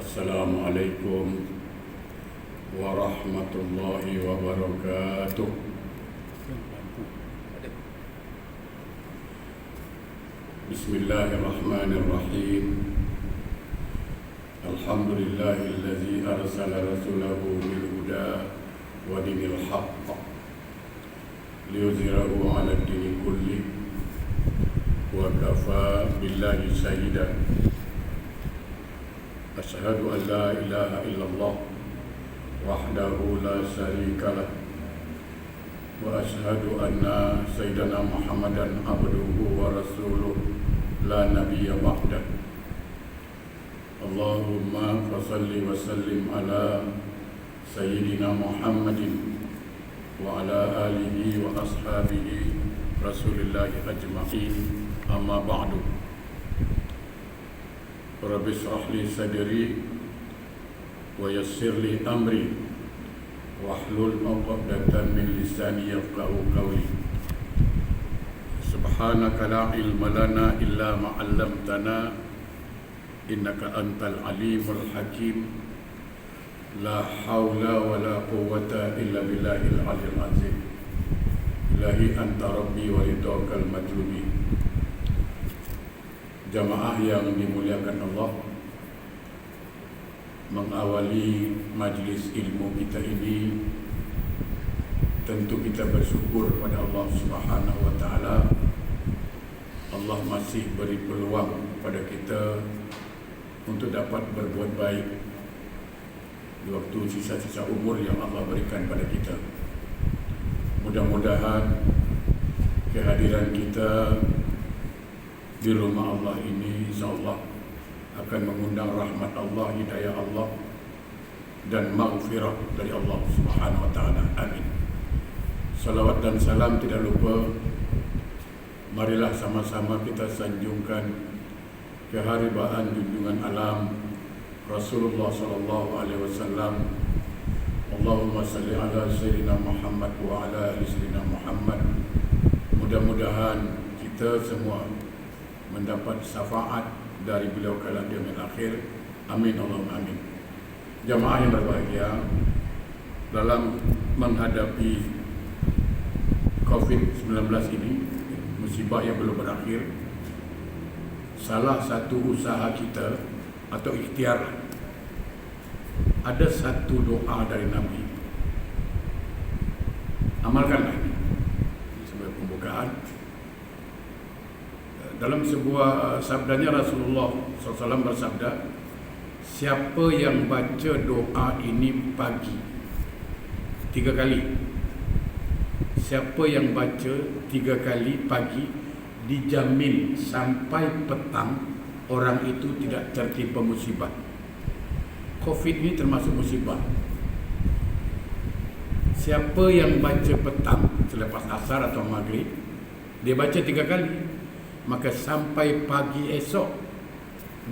Assalamualaikum warahmatullahi wabarakatuh. Bismillahirrahmanirrahim. Alhamdulillahillazi arsala rasulahu bil huda wa dinil haqq liyuzhirahu 'ala ad-dini kulli wa kafa billahi shahidan. Asyhadu an la ilaha illallah wahdahu la syarika lah wa asyhadu anna sayyidana Muhammadan abduhu wa rasuluh la nabiyya ba'dah. Allahumma fasalli wa sallim ala sayyidina Muhammadin wa ala alihi wa ashabihi rasulillahi ajma'in, amma ba'du. Rabbi shrah li sadri wa yassir li amri wahlul 'uqdatan min lisani yafqahu qawli. Subhanaka la ilma lana illa ma 'allamtana innaka antal alimul hakim. La haula wa la quwwata illa billahil aliyyil azim. Ilahi anta rabbi wa ridhakal matlubi. Jamaah yang dimuliakan Allah, mengawali majlis ilmu kita ini, tentu kita bersyukur pada Allah Subhanahu wa taala. Allah masih beri peluang pada kita untuk dapat berbuat baik di waktu sisa-sisa umur yang Allah berikan pada kita. Mudah-mudahan kehadiran kita di rumah Allah ini insyaAllah akan mengundang rahmat Allah, hidayah Allah dan maghfirah dari Allah Subhanahu wa ta'ala. Amin. Salawat dan salam tidak lupa, marilah sama-sama kita sanjungkan keharibaan junjungan alam Rasulullah sallallahu alaihi wasallam. Allahumma salli ala sayyidina Muhammad wa ala ali sayyidina Muhammad. Mudah-mudahan kita semua mendapat syafaat dari beliau kala di akhir. Amin Allahumma amin. Jamaah yang berbahagia, dalam menghadapi COVID-19 ini, musibah yang belum berakhir, salah satu usaha kita atau ikhtiar, ada satu doa dari Nabi. Amalkanlah ini sebagai pembukaan. Dalam sebuah sabdanya Rasulullah SAW bersabda, siapa yang baca doa ini pagi 3 kali, siapa yang baca 3 kali pagi, dijamin sampai petang orang itu tidak tertimpa musibah. COVID ini termasuk musibah. Siapa yang baca petang selepas asar atau maghrib, dia baca 3 kali, maka sampai pagi esok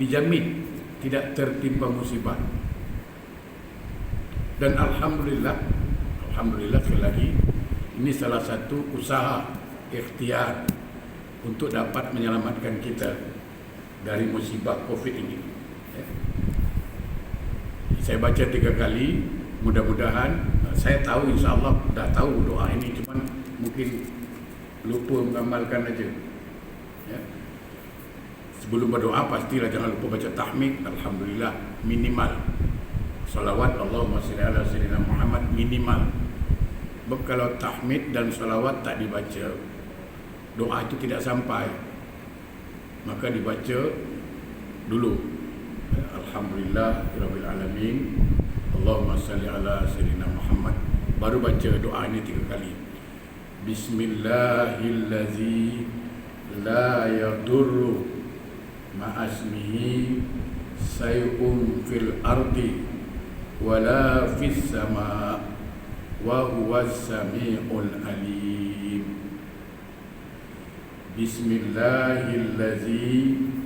dijamin tidak tertimpa musibah. Dan Alhamdulillah sekali lagi, ini salah satu usaha ikhtiar untuk dapat menyelamatkan kita dari musibah COVID ini. Saya baca 3 kali, mudah-mudahan, saya tahu insyaAllah dah tahu doa ini, cuman mungkin lupa mengamalkan aja. Ya. Sebelum berdoa pastilah jangan lupa baca tahmid, alhamdulillah minimal. Salawat Allahumma shalli ala sayyidina Muhammad minimal. Sebab kalau tahmid dan salawat tak dibaca, doa itu tidak sampai. Maka dibaca dulu. Alhamdulillah rabbil alamin. Allahumma shalli ala sayyidina Muhammad. Baru baca doa ini 3 kali. Bismillahirrahmanirrahim. La yadurru ma'asmihi say'un fil ardi wala fis sama wa huwas sami'ul alim. Bismillahirrahmanirrahim.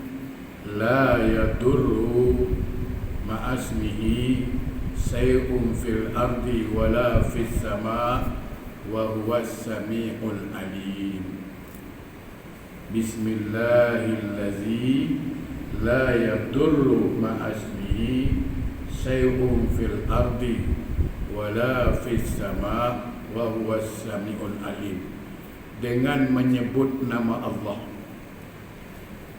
La yadurru ma'asmihi say'un fil ardi wala fis sama wa huwas sami'ul alim. Bismillahirrahmanirrahim. La yadurru ma'asmihi sayhum fil ardi wala fis sama wa huwas samiul alim. Dengan menyebut nama Allah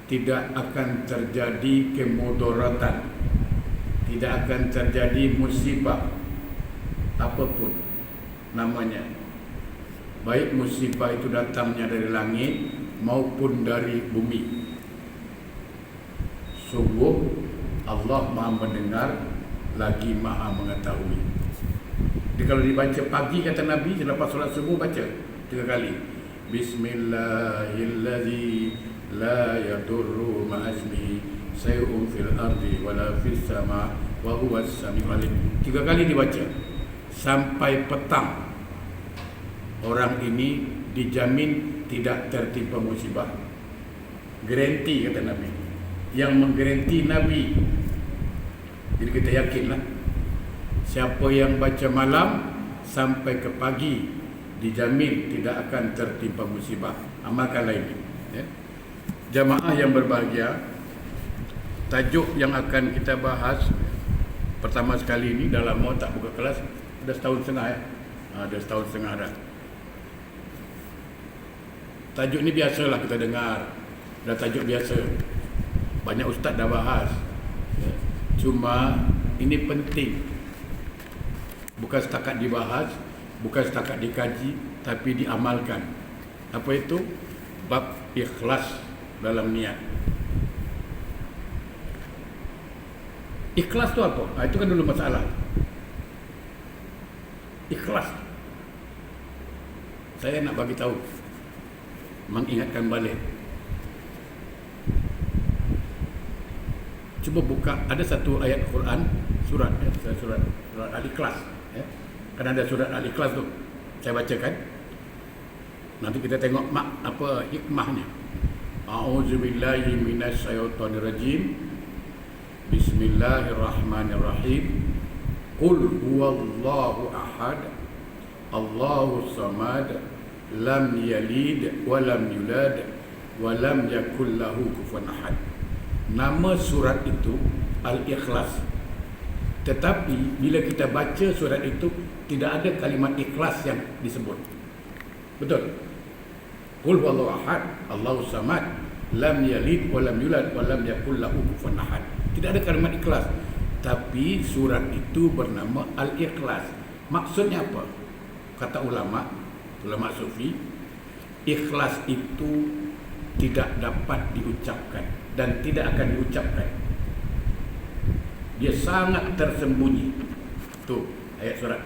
tidak akan terjadi kemudaratan, tidak akan terjadi musibah apapun namanya, baik musibah itu datangnya dari langit maupun dari bumi. Sungguh Allah Maha mendengar lagi Maha mengetahui. Jadi kalau dibaca pagi kata Nabi selepas solat subuh baca 3 kali. Bismillahilladzi la yadurru ma'asmihi sayhum fil ardi wala fis sama wa huwas samiul alim. 3 kali dibaca sampai petang. Orang ini dijamin tidak tertimpa musibah. Garanti kata Nabi. Yang menggaranti Nabi. Jadi kita yakinlah, siapa yang baca malam sampai ke pagi dijamin tidak akan tertimpa musibah. Amalkanlah ini, ya. Jamaah yang berbahagia, tajuk yang akan kita bahas pertama sekali ini dalam mau tak buka kelas dah setahun setengah, ya. Dah setahun setengah dah. Tajuk ni biasalah kita dengar, dah tajuk biasa. Banyak ustaz dah bahas, ya. Cuma ini penting, bukan setakat dibahas, bukan setakat dikaji, tapi diamalkan. Apa itu? Bab ikhlas dalam niat. Ikhlas tu apa? Itu kan dulu masalah. Ikhlas, saya nak bagi tahu, mengingatkan balik. Cuba buka, ada satu ayat Quran, surat Al-Ikhlas, ya. Kan ada surat Al-Ikhlas tu, saya bacakan. Nanti kita tengok apa hikmahnya. A'udzubillahi minasyaitonirrajim. Bismillahirrahmanirrahim. Qul huwallahu ahad, Allahus samad, lam yalid wa lam yulad wa lam yakul lahu kufuwan ahad. Nama surat itu Al-Ikhlas. Tetapi bila kita baca surat itu tidak ada kalimat ikhlas yang disebut. Betul? Qul huwallahu ahad, Allahus samad, lam yalid wa lam yulad wa lam yakul lahu kufuwan ahad. Tidak ada kalimat ikhlas. Tapi surat itu bernama Al-Ikhlas. Maksudnya apa? Kata ulama sufi, ikhlas itu tidak dapat diucapkan dan tidak akan diucapkan. Dia sangat tersembunyi. Tu ayat surat.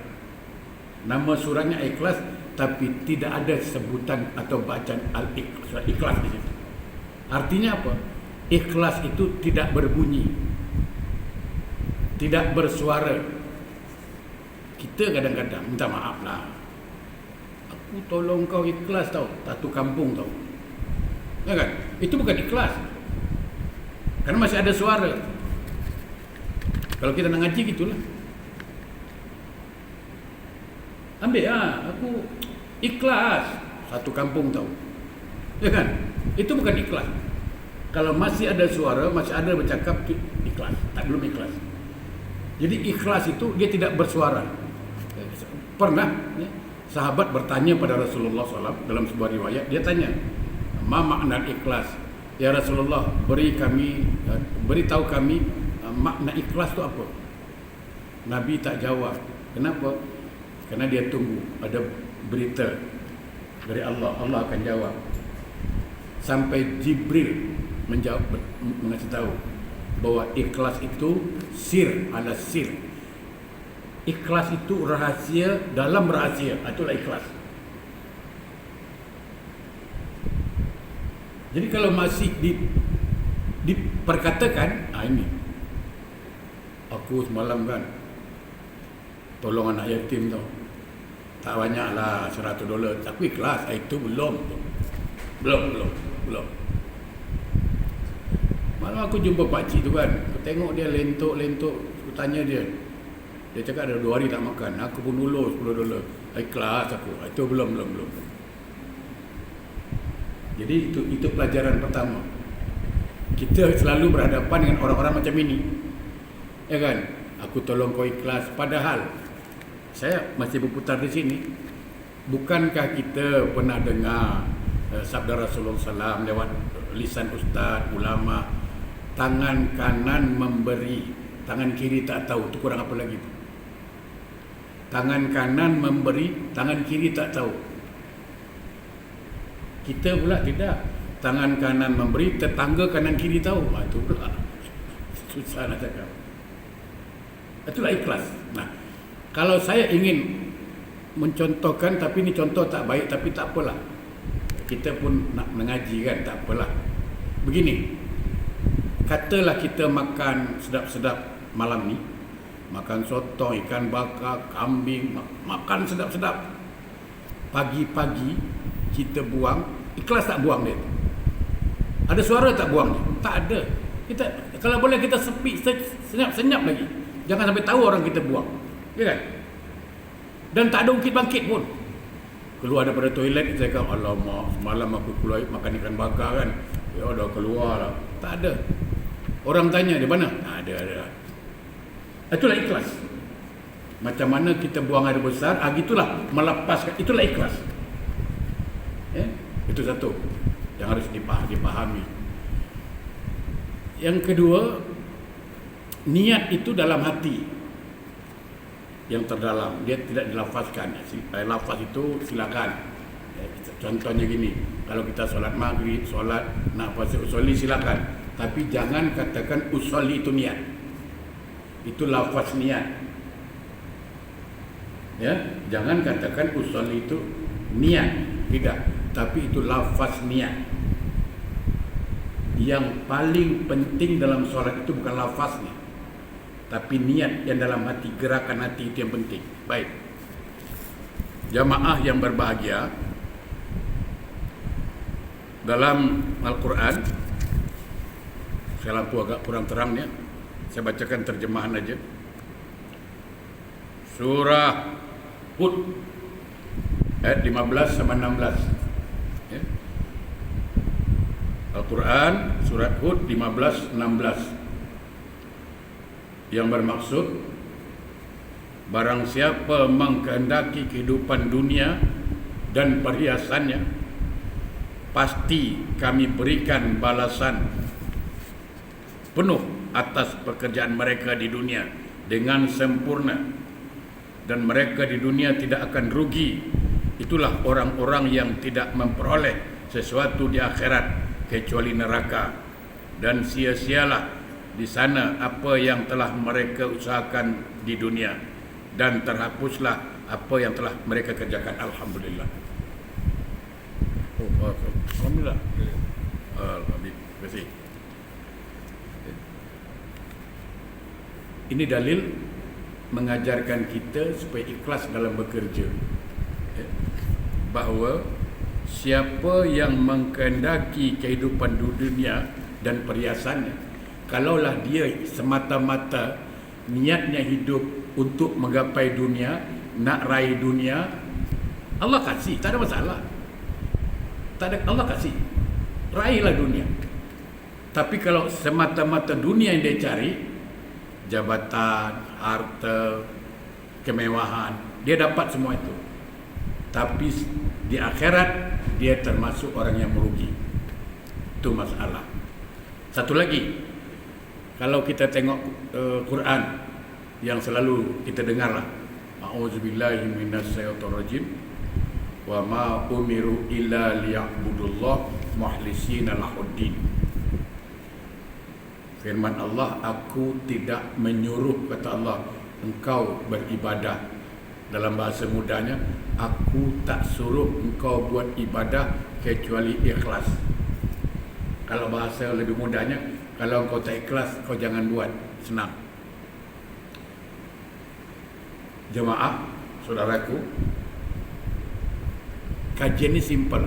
Nama suratnya Ikhlas, tapi tidak ada sebutan atau bacaan Al-Ikhlas, Ikhlas di situ. Artinya apa? Ikhlas itu tidak berbunyi, tidak bersuara. Kita kadang-kadang minta maaf lah, aku tolong kau ikhlas tau, satu kampung tau, ya kan? Itu bukan ikhlas, karena masih ada suara. Kalau kita nak ngaji gitulah, ambil aku ikhlas satu kampung tau, ya kan? Itu bukan ikhlas. Kalau masih ada suara, masih ada bercakap, itu ikhlas. Tak, belum ikhlas. Jadi ikhlas itu dia tidak bersuara. Pernah sahabat bertanya pada Rasulullah SAW dalam sebuah riwayat, dia tanya, ma makna ikhlas? Ya Rasulullah, beritahu kami makna ikhlas itu apa? Nabi tak jawab. Kenapa? Karena dia tunggu ada berita dari Allah. Allah akan jawab. Sampai Jibril menjawab, mengasih tahu bahwa ikhlas itu sir ala sir. Ikhlas itu rahasia dalam rahasia. Itulah ikhlas. Jadi kalau masih diperkatakan, ini aku semalam kan tolong anak yatim tau, tak banyak lah $100, aku ikhlas. Itu belum. Malam aku jumpa pakcik tu kan, aku tengok dia lentok-lentok, aku tanya dia cakap ada 2 hari tak makan, aku pun ulur $10, ikhlas aku. Itu belum. Jadi itu pelajaran pertama. Kita selalu berhadapan dengan orang-orang macam ini, ya kan? Aku tolong kau ikhlas. Padahal saya masih berputar di sini. Bukankah kita pernah dengar sabda Rasulullah SAW lewat lisan ustaz, ulama, tangan kanan memberi, tangan kiri tak tahu. Itu kurang apa lagi? Tangan kanan memberi, tangan kiri tak tahu. Kita pula tidak. Tangan kanan memberi, tetangga kanan kiri tahu. Itu pula susah nak cakap. Itulah ikhlas. Nah, kalau saya ingin mencontohkan, tapi ini contoh tak baik, tapi tak apalah. Kita pun nak mengaji kan, tak apalah. Begini, katalah kita makan sedap-sedap malam ni, makan soto, ikan bakar, kambing, makan sedap-sedap. Pagi-pagi kita buang, ikhlas tak buang dia? Ada suara tak buang dia? Tak ada. Kita, kalau boleh kita senyap-senyap lagi. Jangan sampai tahu orang kita buang. Ya kan? Dan tak ada ungkit bangkit pun. Keluar daripada toilet, saya kata, alamak, semalam aku keluar makan ikan bakar kan. Ya dah keluar lah. Tak ada. Orang tanya, di mana? Ada. Itulah ikhlas. Macam mana kita buang air besar, gitulah melepaskan. Itulah ikhlas. Ya? Itu satu yang harus dipahami. Yang kedua, niat itu dalam hati yang terdalam, dia tidak dilafazkan. Lafaz itu silakan. Contohnya gini, kalau kita solat maghrib, solat nak puasa usolli silakan, tapi jangan katakan usolli itu niat. Itu lafaz niat. Ya, jangan katakan usolli itu niat, tidak, tapi itu lafaz niat. Yang paling penting dalam solat itu bukan lafaznya, tapi niat yang dalam hati, gerakan hati itu yang penting. Baik, jamaah yang berbahagia, dalam Al-Quran, saya lampu agak kurang terangnya, saya bacakan terjemahan aja. Surah Hud ayat 15 sama 16. Ya. Al-Quran surat Hud 15-16 yang bermaksud, barang siapa mengkehendaki kehidupan dunia dan perhiasannya, pasti kami berikan balasan penuh atas pekerjaan mereka di dunia dengan sempurna, dan mereka di dunia tidak akan rugi. Itulah orang-orang yang tidak memperoleh sesuatu di akhirat kecuali neraka, dan sia-sialah di sana apa yang telah mereka usahakan di dunia, dan terhapuslah apa yang telah mereka kerjakan. Alhamdulillah. Alhamdulillah. Terima kasih. Ini dalil mengajarkan kita supaya ikhlas dalam bekerja. Bahawa siapa yang mengkehendaki kehidupan dunia dan perhiasannya, kalaulah dia semata-mata niatnya hidup untuk menggapai dunia, nak raih dunia, Allah kasih, tak ada masalah. Tak ada, Allah kasih, raihlah dunia. Tapi kalau semata-mata dunia yang dia cari, jabatan, harta, kemewahan, dia dapat semua itu, tapi di akhirat dia termasuk orang yang merugi. Itu masalah. Satu lagi, kalau kita tengok Quran yang selalu kita dengarlah, a'udzubillahi minasyaitonirrajim, wa ma umiru illa liya'budullah mukhlisina lahuddin. Firman Allah, aku tidak menyuruh, kata Allah, engkau beribadah. Dalam bahasa mudanya, aku tak suruh engkau buat ibadah kecuali ikhlas. Kalau bahasa lebih mudahnya, kalau engkau tak ikhlas, kau jangan buat. Senang. Jemaah, saudaraku, kajian ini simple.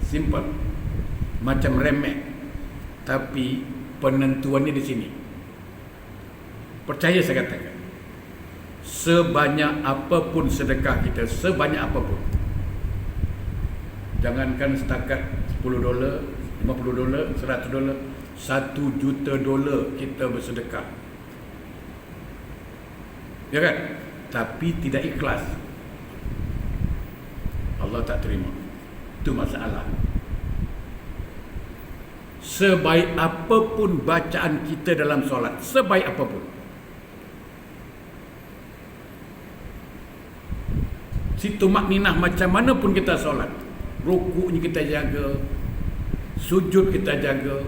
Simple. Macam remeh. Tapi penentuannya di sini. Percaya saya katakan, sebanyak apapun sedekah kita, sebanyak apapun, jangankan setakat $10, $50, $100, $1 juta kita bersedekah, Ya kan? Tapi tidak ikhlas, Allah tak terima. Itu masalah. Sebaik apapun bacaan kita dalam solat, sebaik apapun, situ makninah macam mana pun kita solat, rukuknya kita jaga, sujud kita jaga,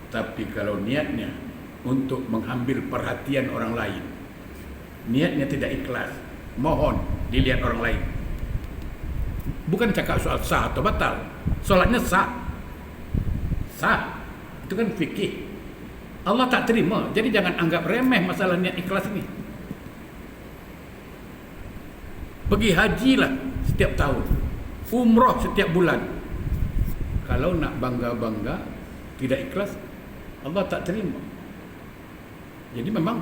tapi kalau niatnya untuk mengambil perhatian orang lain, niatnya tidak ikhlas, mohon dilihat orang lain. Bukan cakap soal sah atau batal, solatnya sah, itu kan fikih. Allah tak terima. Jadi jangan anggap remeh masalah niat ikhlas ini. Pergi hajilah setiap tahun, umrah setiap bulan. Kalau nak bangga-bangga tidak ikhlas, Allah tak terima. Jadi memang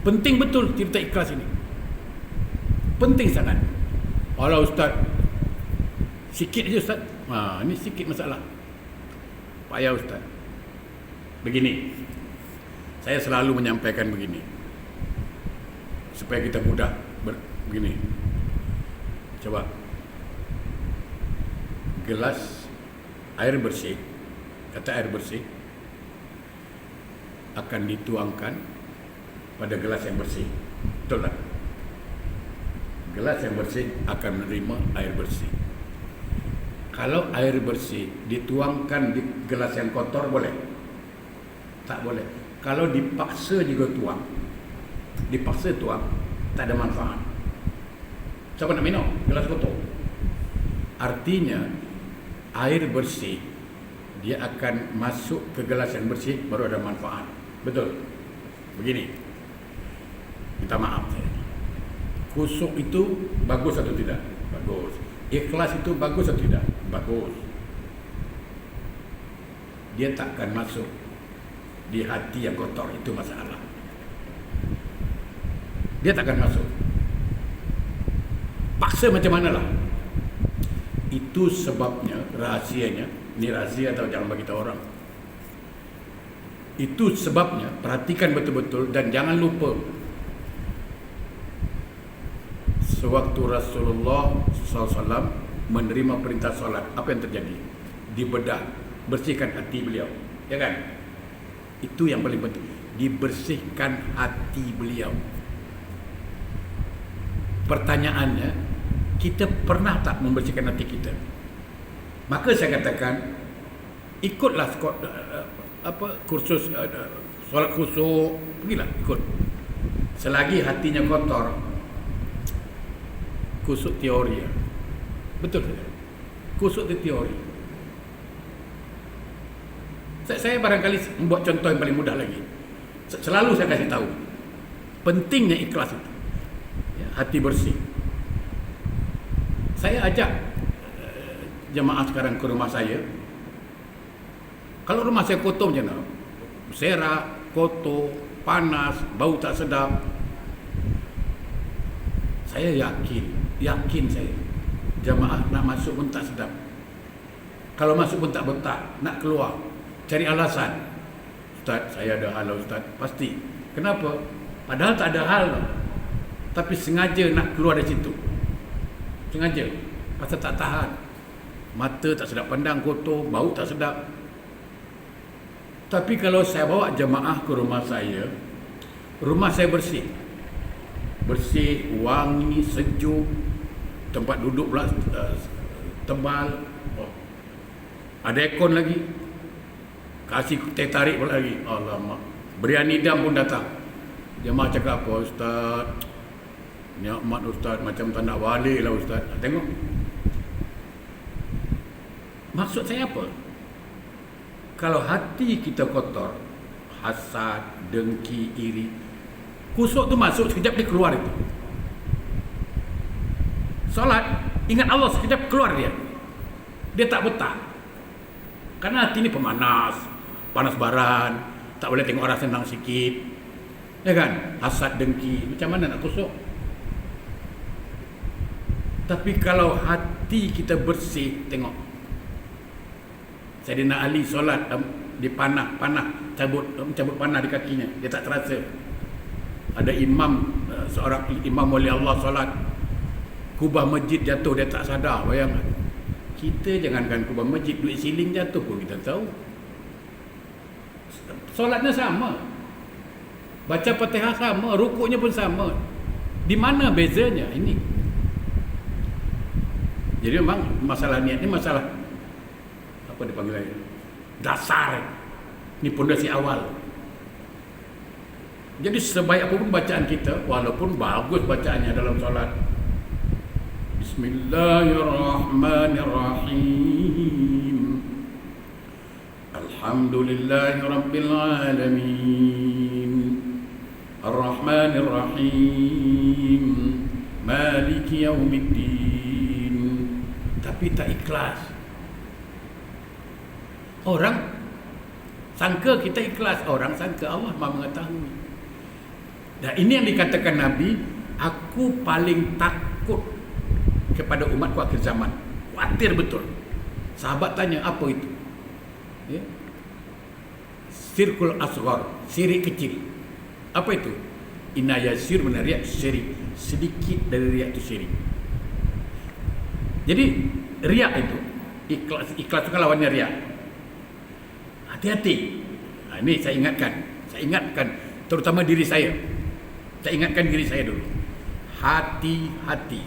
penting betul cerita ikhlas ini. Penting sangat. Walau Ustaz, sikit je Ustaz. Ini sikit masalah. Payah Ustaz. Begini, saya selalu menyampaikan begini, supaya kita mudah begini. Coba, gelas air bersih, kata air bersih akan dituangkan pada gelas yang bersih. Betul tak? Gelas yang bersih akan menerima air bersih. Kalau air bersih dituangkan di gelas yang kotor, boleh? Tak boleh. Kalau dipaksa juga tuang, dipaksa tuang, tak ada manfaat. Siapa nak minum gelas kotor? Artinya air bersih dia akan masuk ke gelas yang bersih, baru ada manfaat. Betul? Begini, minta maaf saya, khusuk itu bagus atau tidak? Bagus. Ikhlas itu bagus atau tidak? Bagus. Dia takkan masuk di hati yang kotor, itu masalah. Dia takkan masuk. Paksa macam mana lah. Itu sebabnya, rahasianya, ini rahasia atau jangan bagi tahu orang. Itu sebabnya, perhatikan betul-betul dan jangan lupa. Sewaktu Rasulullah SAW menerima perintah solat, apa yang terjadi? Dibedah, bersihkan hati beliau, ya kan? Itu yang paling penting, dibersihkan hati beliau. Pertanyaannya, kita pernah tak membersihkan hati kita? Maka saya katakan, ikutlah kursus solat khusuk, pergilah ikut. Selagi hatinya kotor, khusuk teori, betul tak? Khusuk itu teori. Saya barangkali membuat contoh yang paling mudah lagi. Selalu saya kasih tahu pentingnya ikhlas itu, ya, hati bersih. Saya ajak jemaah sekarang ke rumah saya. Kalau rumah saya kotor macam mana? Serak, kotor, panas, bau tak sedap. Saya yakin saya, jemaah nak masuk pun tak sedap. Kalau masuk pun tak betah, nak keluar, cari alasan. Ustaz, saya ada hal Ustaz. Pasti. Kenapa? Padahal tak ada hal, tapi sengaja nak keluar dari situ. Sengaja. Pasal tak tahan. Mata tak sedap pandang, kotor, bau tak sedap. Tapi kalau saya bawa jemaah ke rumah saya bersih. Bersih, wangi, sejuk, tempat duduk pula tebal, ada aircon lagi, kasih teh tarik pula lagi. Alamak, berian idam pun datang. Jemaah cakap apa? Ustaz, nikmat Ustaz, macam tak nak balik lah Ustaz. Tengok, maksud saya apa? Kalau hati kita kotor, hasad, dengki, iri, khusuk tu masuk, sekejap dia keluar itu. Solat, ingat Allah, sekejap keluar dia. Dia tak betah. Karena hati ni pemanas, panas baran, tak boleh tengok orang senang sikit. Ya kan? Hasad, dengki, macam mana nak khusuk? Tapi kalau hati kita bersih, tengok, Sayyidina Ali solat di panah cabut panah di kakinya, dia tak terasa. Ada seorang imam wali Allah solat, kubah masjid jatuh, dia tak sadar. Bayangkan, kita jangankan kubah masjid, duit siling jatuh pun kita tahu. Solatnya sama, baca Fatihah sama, rukuknya pun sama. Di mana bezanya ini? Jadi memang masalah niat ini masalah apa dipanggil lagi? Dasar. Ini pondasi awal. Jadi sebaik apapun bacaan kita, walaupun bagus bacaannya dalam solat, Bismillahirrahmanirrahim, Alhamdulillahi Rabbil Alamin, Ar-Rahmanir-Rahim, Maliki Yaumiddin, tapi tak ikhlas. Orang sangka kita ikhlas, orang sangka Allah Maha mengetahui. Dan ini yang dikatakan Nabi, aku paling takut kepada umatku akhir zaman. Khawatir betul. Sahabat tanya, apa itu? Ya? Syirkul asghar, syirik kecil. Apa itu? Inna yasir min riya syirik. Sedikit dari riya itu syirik. Jadi riya itu ikhlas itu kan lawannya riya. Hati-hati. Nah, ini saya ingatkan terutama diri saya. Saya ingatkan diri saya dulu. Hati-hati.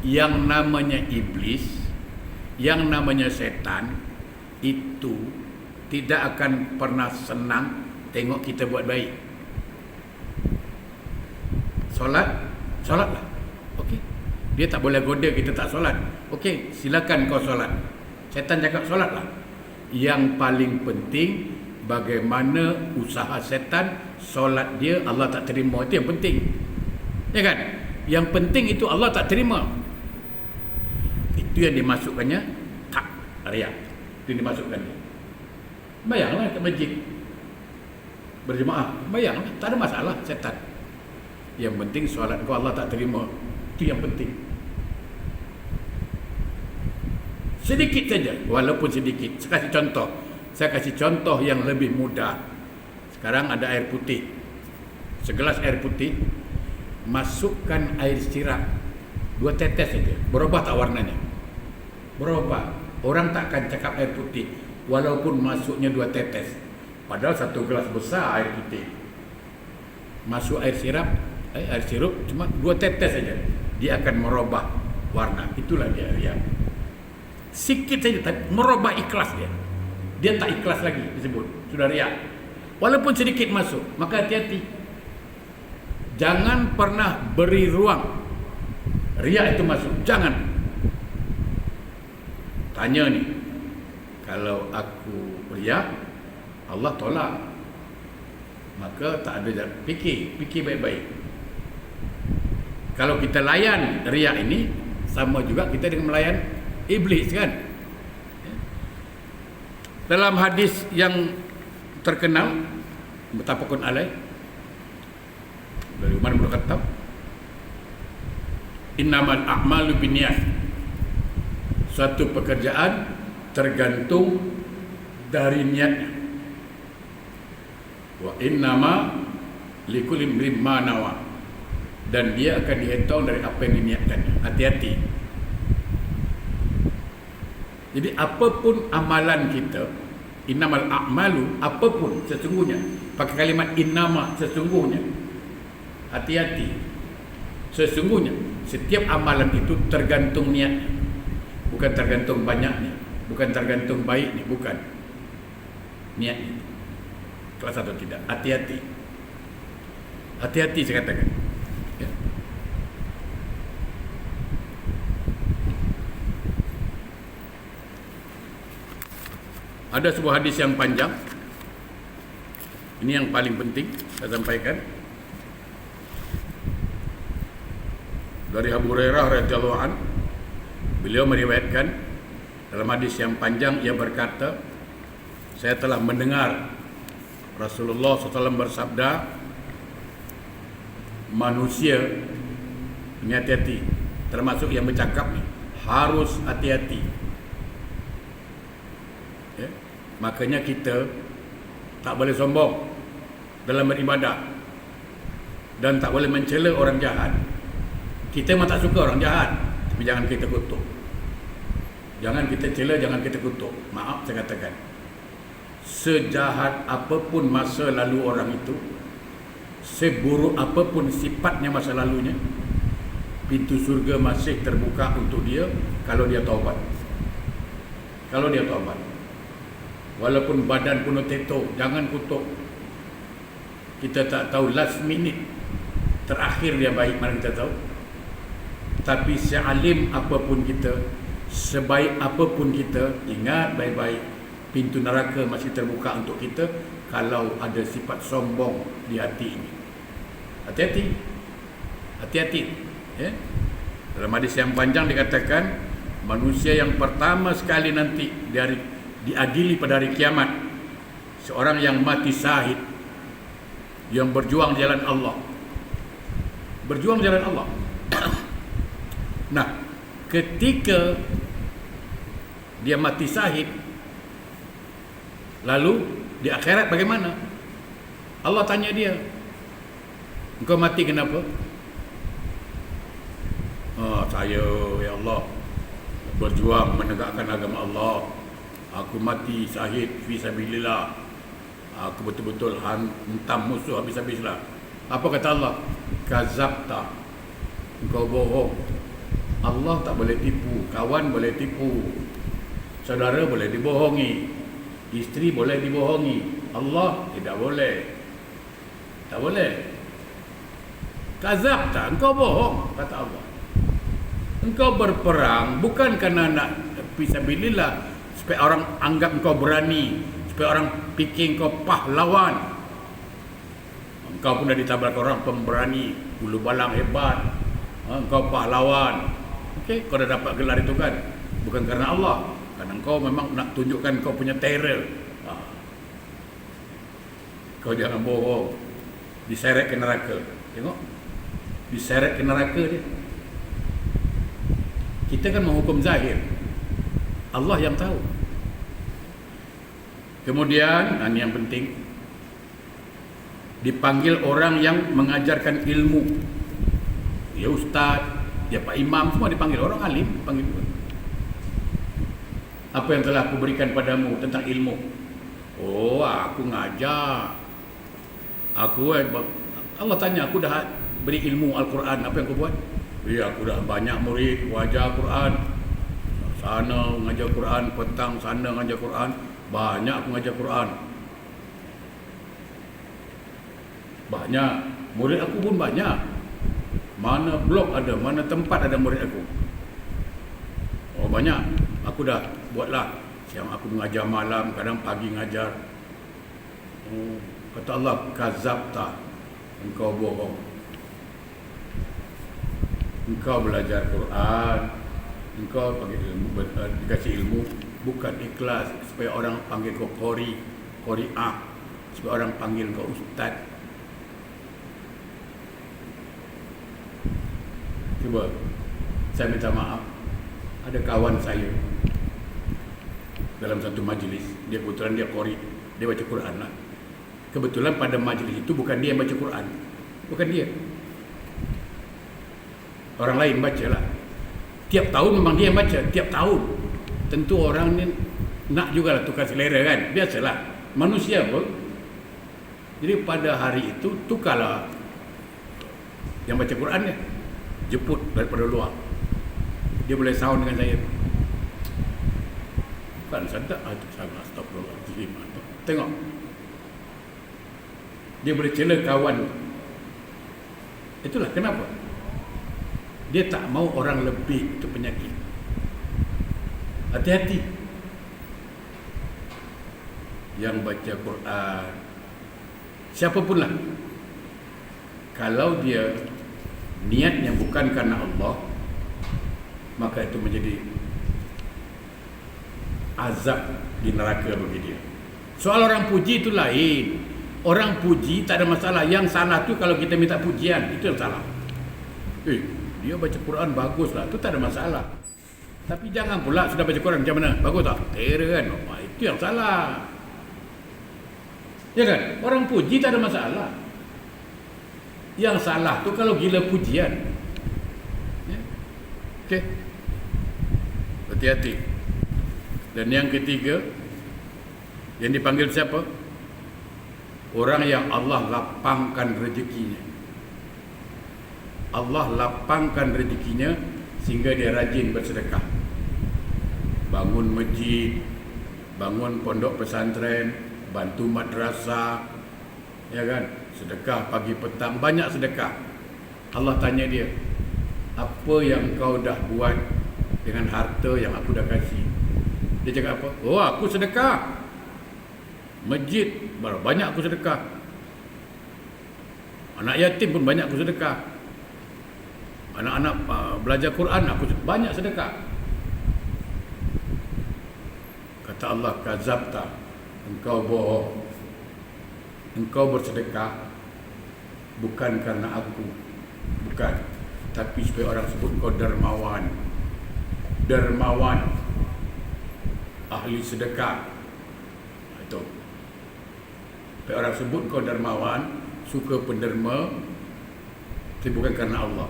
Yang namanya iblis, yang namanya setan itu tidak akan pernah senang tengok kita buat baik. Solatlah. Okey. Dia tak boleh goda kita tak solat. Okey, silakan kau solat. Setan cakap solatlah. Yang paling penting, bagaimana usaha setan, solat dia Allah tak terima, itu yang penting. Ya kan? Yang penting itu Allah tak terima. Itu yang dimasukkannya tak riya. Itu yang dimasukkan dia. Bayanglah ke masjid berjemaah, bayanglah, tak ada masalah setan. Yang penting solat kau Allah tak terima. Itu yang penting. Sedikit saja, walaupun sedikit. Saya kasih contoh yang lebih mudah. Sekarang ada air putih. Segelas air putih, masukkan air sirap 2 tetes saja. Berubah tak warnanya? Berubah. Orang tak akan cakap air putih walaupun masuknya 2 tetes. Padahal 1 gelas besar air putih. Masuk air sirup cuma 2 tetes saja. Dia akan merubah warna. Itulah dia riya. Sikit saja merubah ikhlas dia. Dia tak ikhlas lagi disebut, sudah riya. Walaupun sedikit masuk, maka hati-hati. Jangan pernah beri ruang riya itu masuk. Jangan. Tanya ni, kalau aku riya, Allah tolak. Maka tak ada jalan. Fikir baik-baik. Kalau kita layan riya ini, sama juga kita dengan melayan iblis kan. Dalam hadis yang terkenal muttafaqun alaih dari Umar bin Khattab, innamal a'malu binniyat, suatu pekerjaan tergantung dari niatnya. Wa innama likulli imrin ma nawa, dan dia akan dihitung dari apa yang diniatkannya. Hati-hati. Jadi apapun amalan kita, innamal a'malu, apapun sesungguhnya, pakai kalimat innama, sesungguhnya. Hati-hati. Sesungguhnya setiap amalan itu tergantung niatnya. Bukan tergantung banyaknya, bukan tergantung baiknya, bukan. Niatnya. Kelas atau tidak. Hati-hati. Hati-hati saya katakan. Ya. Ada sebuah hadis yang panjang. Ini yang paling penting saya sampaikan. Dari Abu Hurairah radhiyallahu anhu, beliau meriwayatkan dalam hadis yang panjang, ia berkata, saya telah mendengar Rasulullah SAW bersabda, manusia ini hati-hati, termasuk yang bercakap ni, harus hati-hati. Ya? Makanya kita tak boleh sombong dalam beribadah dan tak boleh mencela orang jahat. Kita memang tak suka orang jahat, tapi jangan kita kutuk. Jangan kita cela, jangan kita kutuk. Maaf saya katakan, sejahat apapun masa lalu orang itu, seburuk apapun sifatnya masa lalunya, pintu surga masih terbuka untuk dia kalau dia taubat. Kalau dia taubat, walaupun badan penuh teto, jangan kutuk. Kita tak tahu last minute terakhir dia baik, mana kita tahu. Tapi sealim apapun kita, sebaik apapun kita, ingat baik-baik, pintu neraka masih terbuka untuk kita kalau ada sifat sombong di hati ini. Hati-hati, hati-hati. Ya? Dalam hadis yang panjang dikatakan, manusia yang pertama sekali nanti diadili pada hari kiamat, seorang yang mati syahid, yang berjuang jalan Allah. Berjuang jalan Allah. Nah, ketika dia mati syahid, lalu di akhirat bagaimana? Allah tanya dia, engkau mati kenapa? Saya ya Allah berjuang menegakkan agama Allah. Aku mati syahid fi sabilillah. Aku betul-betul hentam musuh habis-habislah. Apa kata Allah? Kazabta. Engkau bohong. Allah tak boleh tipu. Kawan boleh tipu. Saudara boleh dibohongi. Isteri boleh dibohongi. Allah tidak boleh. Tak boleh. Kazabta. Engkau bohong, kata Allah. Engkau berperang bukan kerana nak fisabilillah, supaya orang anggap engkau berani, supaya orang fikir engkau pahlawan. Engkau pun dah ditabrak orang pemberani, bulu balang hebat, engkau pahlawan. Okey, kau dah dapat gelar itu kan, bukan kerana Allah, kerana engkau memang nak tunjukkan kau punya terror. Kau jangan bohong. Diseret ke neraka. Tengok, diseret ke neraka dia. Kita kan menghukum zahir, Allah yang tahu. Kemudian, ini yang penting, dipanggil orang yang mengajarkan ilmu. Ya ustaz, ya pak imam, semua dipanggil. Orang alim dipanggil. Apa yang telah aku berikan padamu tentang ilmu? Oh, aku ngajar. Allah tanya, aku dah beri ilmu Al-Quran, apa yang aku buat? Ya, aku dah banyak murid, wajar Quran. Sana mengajar Quran, petang sana mengajar Quran. Banyak aku mengajar Quran. Banyak. Murid aku pun banyak. Mana blok ada, mana tempat ada murid aku. Oh banyak. Aku dah buatlah. Siang aku mengajar malam, kadang pagi mengajar. Kata Allah, kazabta. Engkau bohong. Engkau belajar Quran, engkau dikasih ilmu, bukan ikhlas supaya orang panggil kau qari'ah, supaya orang panggil kau ustaz. Cuba, saya minta maaf, ada kawan saya dalam satu majlis, dia kebetulan dia qari, dia baca Quran lah. Kebetulan pada majlis itu bukan dia yang baca Quran, bukan dia. Orang lain baca lah. Tiap tahun memang dia yang baca, tiap tahun. Tentu orang ni nak jugalah tukar selera kan, biasalah, manusia pun. Jadi pada hari itu tukarlah yang baca Quran dia, jemput daripada luar. Dia boleh sound dengan saya. Kan sedap, astagfirullahaladzim. Tengok, dia boleh cela kawan. Itulah kenapa dia tak mau orang lebih, itu penyakit. Hati-hati. Yang baca Quran, siapapun lah, kalau dia niatnya bukan karena Allah, maka itu menjadi azab di neraka bagi dia. Soal orang puji itu lain. Orang puji tak ada masalah. Yang salah tu kalau kita minta pujian, itu yang salah. Dia baca Quran baguslah, itu tak ada masalah. Tapi jangan pula sudah baca Quran macam mana? Bagus tak? Terror kan? Itu yang salah. Ya kan? Orang puji tak ada masalah. Yang salah tu kalau gila pujian. Ya? Okey. Hati-hati. Dan yang ketiga, yang dipanggil siapa? Orang yang Allah lapangkan rezekinya. Allah lapangkan rezekinya sehingga dia rajin bersedekah. Bangun masjid, bangun pondok pesantren, bantu madrasah, ya kan? Sedekah pagi petang, banyak sedekah. Allah tanya dia, apa yang kau dah buat dengan harta yang aku dah kasih? Dia cakap apa? Oh, aku sedekah. Masjid, banyak aku sedekah. Anak yatim pun banyak aku sedekah. Anak-anak belajar Quran, aku banyak sedekah. Kata Allah, kazabta, engkau bohong. Engkau bersedekah bukan karena aku, bukan, tapi supaya orang sebut kau dermawan. Dermawan, ahli sedekah. Itu. Supaya orang sebut kau dermawan, suka penderma, tapi bukan karena Allah.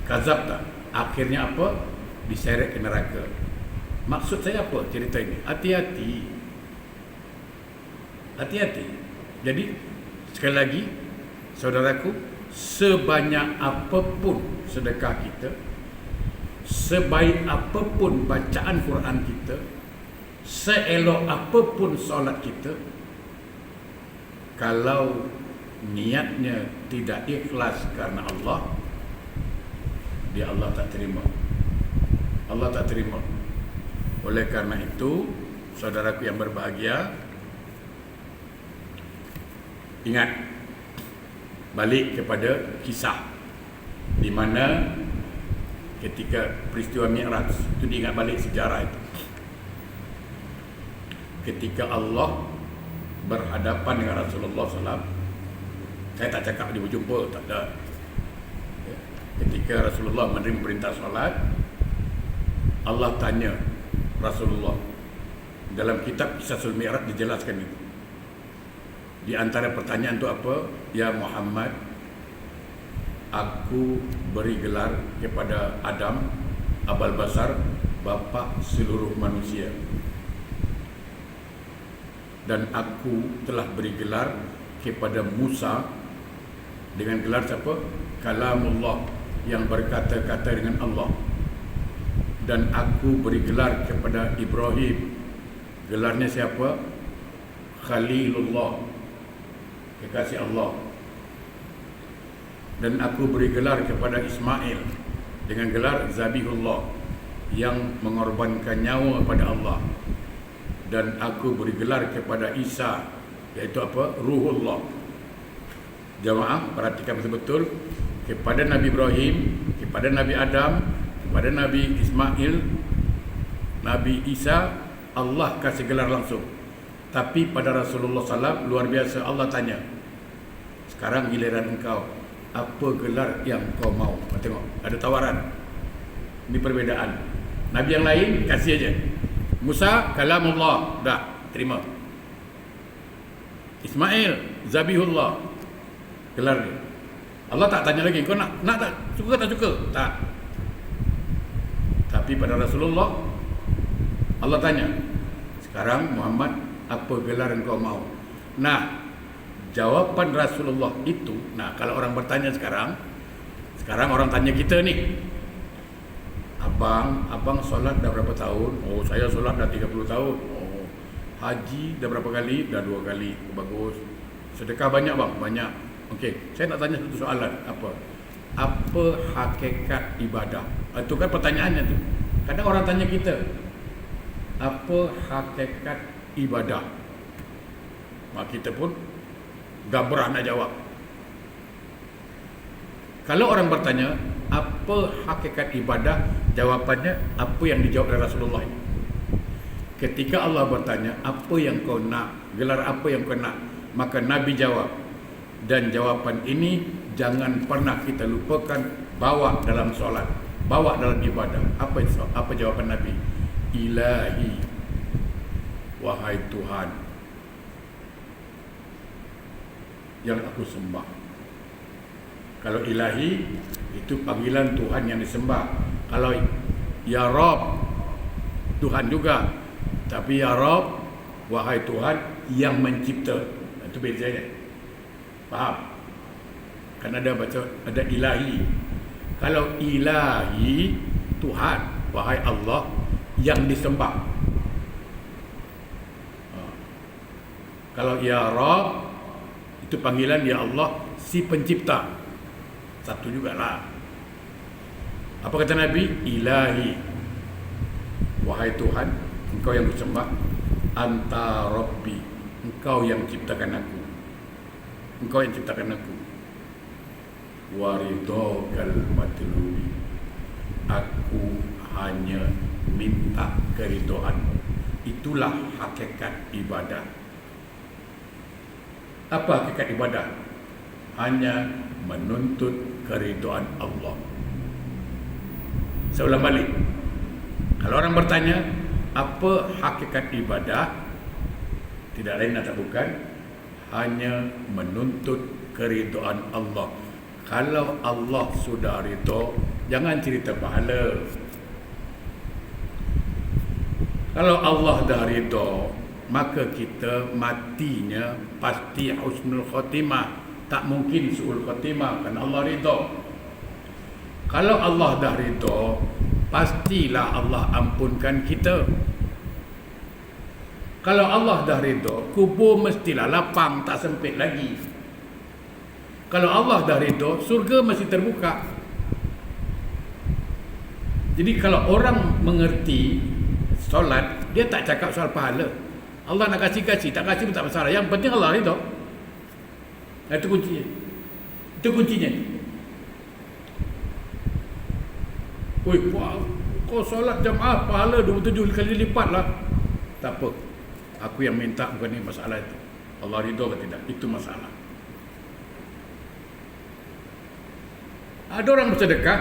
Kazab tak? Akhirnya apa? Diseret ke neraka. Maksud saya apa cerita ini? Hati-hati. Hati-hati. Jadi, sekali lagi, saudaraku, sebanyak apapun sedekah kita, sebaik apapun bacaan Quran kita, seelok apapun solat kita, kalau niatnya tidak ikhlas karena Allah, dia Allah tak terima. Allah tak terima. Oleh karena itu, saudaraku yang berbahagia, ingat, balik kepada kisah di mana ketika peristiwa Mi'raj itu, diingat balik sejarah itu. Ketika Allah berhadapan dengan Rasulullah SAW, saya tak cakap dia berjumpa, tak ada. Ketika Rasulullah menerima perintah solat, Allah tanya Rasulullah, dalam kitab Qisasul Mi'raj dijelaskan itu. Di antara pertanyaan itu apa? Ya Muhammad, aku beri gelar kepada Adam, Abul Basar, bapa seluruh manusia. Dan aku telah beri gelar kepada Musa dengan gelar siapa? Kalamullah, yang berkata-kata dengan Allah. Dan aku beri gelar kepada Ibrahim, gelarnya siapa? Khalilullah, kekasih Allah. Dan aku beri gelar kepada Ismail dengan gelar Zabihullah, yang mengorbankan nyawa pada Allah. Dan aku beri gelar kepada Isa, iaitu apa? Ruhullah. Jamaah, perhatikan betul-betul. Kepada Nabi Ibrahim, kepada Nabi Adam, kepada Nabi Ismail, Nabi Isa, Allah kasih gelar langsung. Tapi pada Rasulullah SAW, luar biasa, Allah tanya, sekarang giliran engkau, apa gelar yang kau mau? Tengok, ada tawaran. Ini perbezaan. Nabi yang lain kasih aja. Musa, kalamullah, dah, terima. Ismail, Zabihullah, gelar dia. Allah tak tanya lagi, kau nak tak? Suka tak suka? Tak. Tapi pada Rasulullah, Allah tanya, sekarang Muhammad, apa gelar engkau mau? Nah, jawaban Rasulullah itu, nah kalau orang bertanya sekarang orang tanya kita ni, Abang solat dah berapa tahun? Oh, saya solat dah 30 tahun. Oh, haji dah berapa kali? Dah 2 kali. Bagus. Sedekah banyak bang? Banyak. Okey, saya nak tanya satu soalan. Apa hakikat ibadah? Itu kan pertanyaannya tu. Kadang orang tanya kita, apa hakikat ibadah? Maka kita pun gabrah nak jawab. Kalau orang bertanya, apa hakikat ibadah? Jawapannya, apa yang dijawab oleh Rasulullah ini. Ketika Allah bertanya, apa yang kau nak? Gelar apa yang kau nak? Maka Nabi jawab. Dan jawapan ini jangan pernah kita lupakan, bawa dalam solat, bawa dalam ibadah. Apa jawapan Nabi? Ilahi, wahai Tuhan yang aku sembah. Kalau ilahi itu panggilan Tuhan yang disembah. Kalau ya Rabb, Tuhan juga. Tapi ya Rabb, wahai Tuhan yang mencipta. Itu bezanya. Faham? Kan ada baca, ada ilahi. Kalau ilahi, Tuhan, wahai Allah yang disembah. Kalau ya Rabb, itu panggilan ya Allah si pencipta. Satu jugalah. Apa kata Nabi? Ilahi, wahai Tuhan, engkau yang disembah. Anta Rabbi, engkau yang ciptakan aku. Engkau yang ciptakan aku. Waridokal matlubi, aku hanya minta keridhaan. Itulah hakikat ibadah. Apa hakikat ibadah? Hanya menuntut keridhaan Allah. Saya ulang balik. Kalau orang bertanya, apa hakikat ibadah? Tidak lain atau bukan, hanya menuntut keridhaan Allah. Kalau Allah sudah ridha, jangan cerita pahala. Kalau Allah dah ridha, maka kita matinya pasti husnul khatimah. Tak mungkin su'ul khatimah, kerana Allah ridha. Kalau Allah dah ridha, pastilah Allah ampunkan kita. Kalau Allah dah ridha, kubur mestilah lapang, tak sempit lagi. Kalau Allah dah ridha, surga masih terbuka. Jadi kalau orang mengerti solat, dia tak cakap soal pahala. Allah nak kasih-kasih, tak kasih pun tak masalah. Yang penting Allah ridha. Itu kuncinya. Itu kuncinya. Oi, kau solat jamaah pahala 27 kali lipat lah. Tak apa. Aku yang minta, bukan ni masalah itu. Allah ridha ke tidak, itu masalah. Ada orang bersedekah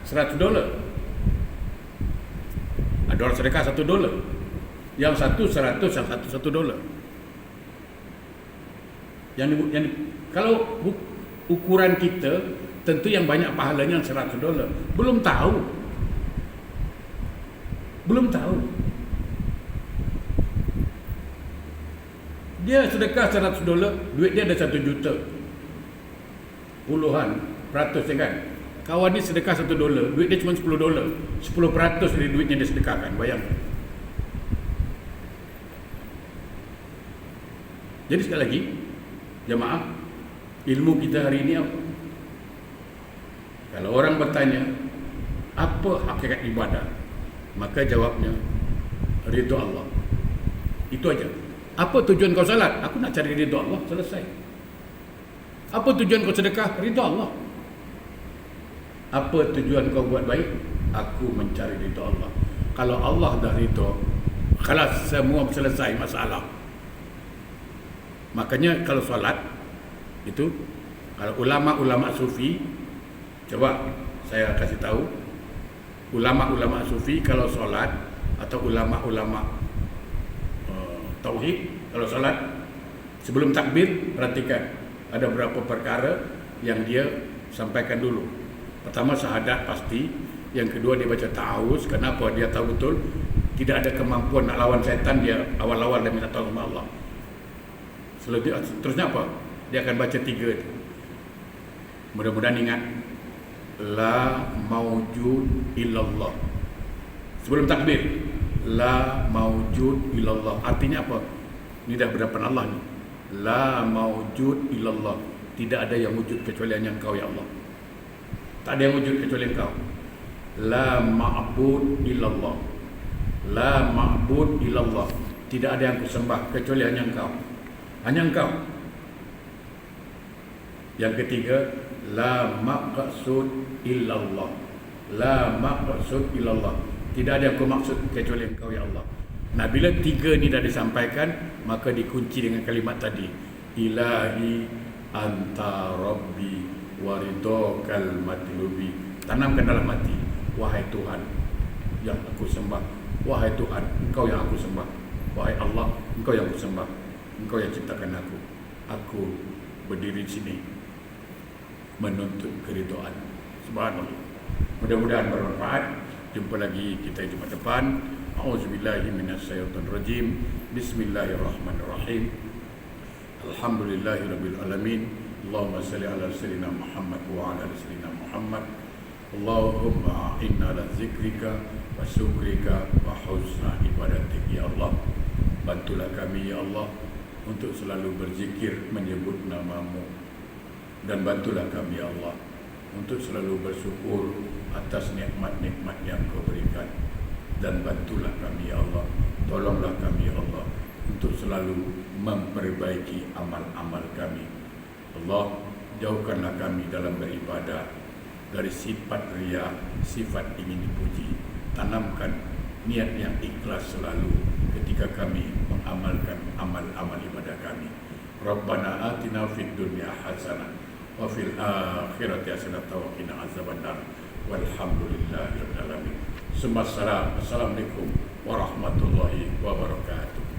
$100. Ada orang sedekah $1. Yang satu 100, yang satu $1. Yang kalau ukuran kita, tentu yang banyak pahalanya $100. Belum tahu. Dia sedekah $100, duit dia ada 1 juta. Puluhan peratus kan. Kawan ni sedekah $1, duit dia cuma $10. 10% dari duitnya dia sedekahkan. Bayangkan. Jadi sekali lagi, jemaah, ilmu kita hari ini apa? Kalau orang bertanya, apa hakikat ibadah? Maka jawabnya, ridha Allah. Itu aja. Apa tujuan kau salat? Aku nak cari ridha Allah, selesai. Apa tujuan kau sedekah? Ridha Allah. Apa tujuan kau buat baik? Aku mencari ridha Allah. Kalau Allah dah ridha, kalau semua selesai masalah. Makanya kalau solat itu, kalau ulama-ulama sufi, coba saya kasih tahu, ulama-ulama sufi kalau solat atau ulama-ulama tauhid kalau solat, sebelum takbir perhatikan ada beberapa perkara yang dia sampaikan dulu. Pertama syahadat pasti, yang kedua dia baca ta'awuz. Kenapa? Dia tahu betul tidak ada kemampuan nak lawan syaitan, dia awal-awal dia minta tolong sama Allah. Terusnya apa? Dia akan baca 3 itu. Mudah-mudahan ingat, la maujud illallah. Sebelum takbir, la maujud illallah. Artinya apa? Ini dah berhadapan Allah ni. La maujud illallah. Tidak ada yang wujud kecuali hanya Engkau ya Allah. Tak ada yang wujud kecuali Engkau. La ma'bud illallah. La ma'bud illallah. Tidak ada yang kusembah kecuali hanya Engkau. Hanya Engkau. Yang ketiga, la maqsud illallah. La maqsud illallah. Tidak ada yang aku maksud kecuali Engkau ya Allah. Nah, bila 3 ni dah disampaikan, maka dikunci dengan kalimat tadi, ilahi anta rabbi waridokal matlubi. Tanamkan dalam hati, wahai Tuhan yang aku sembah, wahai Tuhan Engkau yang aku sembah. wahai Allah, Engkau yang kusembah, Engkau yang ciptakan aku. Aku berdiri di sini menuntut keridhaan. Subhanallah. Mudah-mudahan bermanfaat. Jumpa lagi kita Jumat depan. A'udzubillahi minasyaitonirrajim. Bismillahirrahmanirrahim. Alhamdulillahirabbil alamin. Allahumma shalli ala sayyidina Muhammad wa ala ali sayyidina Muhammad. Allahumma inna ala zikrika wa syukrika wa husna ibadatik ya Allah. Bantulah kami ya Allah untuk selalu berzikir menyebut namamu, dan bantulah kami ya Allah untuk selalu bersyukur atas nikmat-nikmat yang Kau berikan, dan bantulah kami ya Allah, tolonglah kami ya Allah untuk selalu memperbaiki amal-amal kami. Allah, jauhkanlah kami dalam beribadah dari sifat riya, sifat ingin dipuji. Tanamkan niat yang ikhlas selalu ketika kami mengamalkan amal-amal ibadah kami. Rabbana atina fid dunya hasanah wa fil akhirati hasanah wa qina azabannar. Walhamdulillahirabbil alamin. Assalamualaikum warahmatullahi wabarakatuh.